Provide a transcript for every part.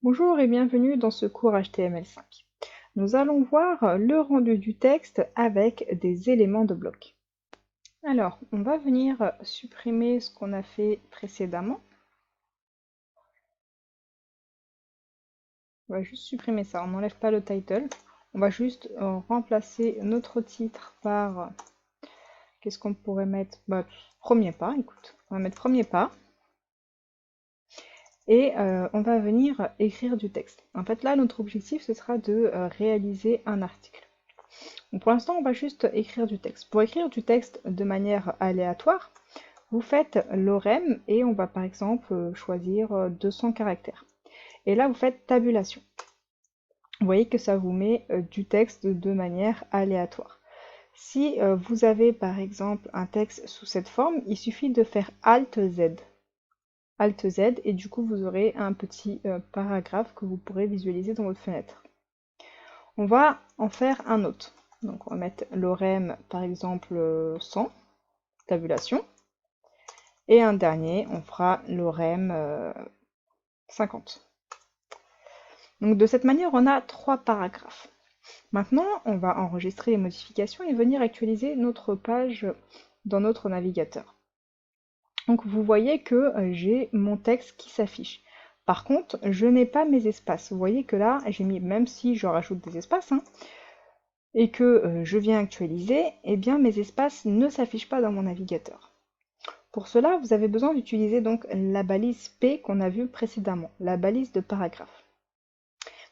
Bonjour et bienvenue dans ce cours HTML5. Nous allons voir le rendu du texte avec des éléments de bloc. Alors, on va venir supprimer ce qu'on a fait précédemment. On va juste supprimer ça, on n'enlève pas le title. On va juste remplacer notre titre par... Qu'est-ce qu'on pourrait mettre? Premier pas, écoute. On va mettre premier pas. Et on va venir écrire du texte. En fait, là, notre objectif, ce sera de réaliser un article. Donc, pour l'instant, on va juste écrire du texte. Pour écrire du texte de manière aléatoire, vous faites lorem et on va par exemple choisir 200 caractères. Et là, vous faites tabulation. Vous voyez que ça vous met du texte de manière aléatoire. Si vous avez par exemple un texte sous cette forme, il suffit de faire Alt Z. Alt Z et du coup vous aurez un petit paragraphe que vous pourrez visualiser dans votre fenêtre. On va en faire un autre. Donc on va mettre lorem par exemple 100, tabulation. Et un dernier, on fera lorem 50. Donc de cette manière, on a 3 paragraphes. Maintenant, on va enregistrer les modifications et venir actualiser notre page dans notre navigateur. Donc vous voyez que j'ai mon texte qui s'affiche. Par contre, je n'ai pas mes espaces. Vous voyez que là, j'ai mis, même si je rajoute des espaces, et que je viens actualiser, eh bien mes espaces ne s'affichent pas dans mon navigateur. Pour cela, vous avez besoin d'utiliser donc la balise P qu'on a vue précédemment, la balise de paragraphe.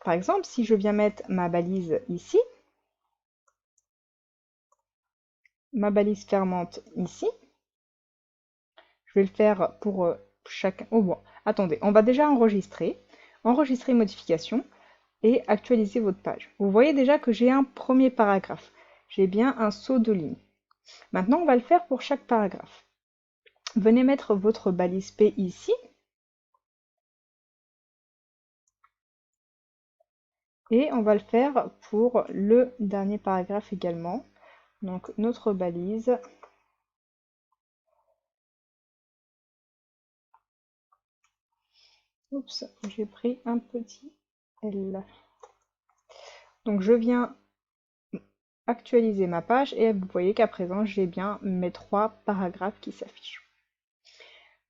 Par exemple, si je viens mettre ma balise ici, ma balise fermante ici, je vais le faire pour chacun. Oh bon, attendez, on va déjà enregistrer modification et actualiser votre page. Vous voyez déjà que j'ai un premier paragraphe. J'ai bien un saut de ligne. Maintenant, on va le faire pour chaque paragraphe. Venez mettre votre balise P ici. Et on va le faire pour le dernier paragraphe également. Donc notre balise. Oups, j'ai pris un petit L. Donc je viens actualiser ma page et vous voyez qu'à présent j'ai bien mes 3 paragraphes qui s'affichent.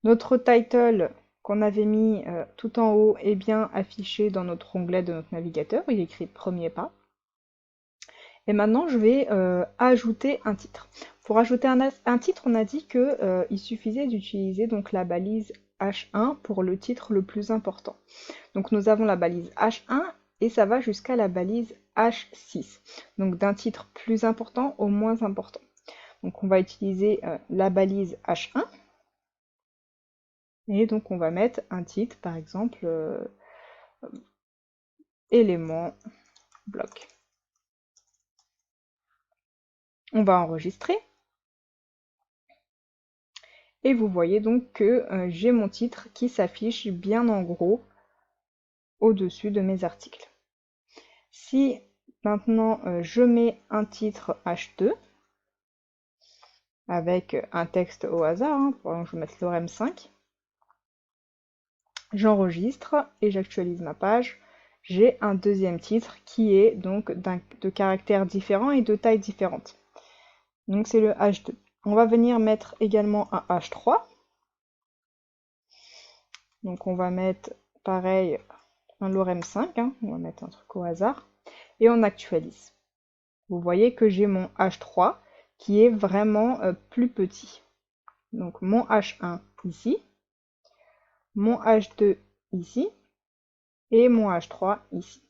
Notre title qu'on avait mis tout en haut est bien affiché dans notre onglet de notre navigateur, il est écrit premier pas. Et maintenant je vais ajouter un titre. Pour ajouter un titre, on a dit qu'il suffisait d'utiliser donc la balise H1 pour le titre le plus important. Donc nous avons la balise H1 et ça va jusqu'à la balise H6. Donc d'un titre plus important au moins important. Donc on va utiliser la balise H1. Et donc on va mettre un titre, par exemple, élément bloc. On va enregistrer. Et vous voyez donc que j'ai mon titre qui s'affiche bien en gros au-dessus de mes articles. Si maintenant je mets un titre H2 avec un texte au hasard, par exemple je vais mettre lorem 5, j'enregistre et j'actualise ma page. J'ai un deuxième titre qui est donc de caractères différents et de tailles différentes. Donc c'est le H2. On va venir mettre également un H3. Donc on va mettre pareil un lorem 5, on va mettre un truc au hasard, et on actualise. Vous voyez que j'ai mon H3 qui est vraiment plus petit. Donc mon H1 ici, mon H2 ici, et mon H3 ici.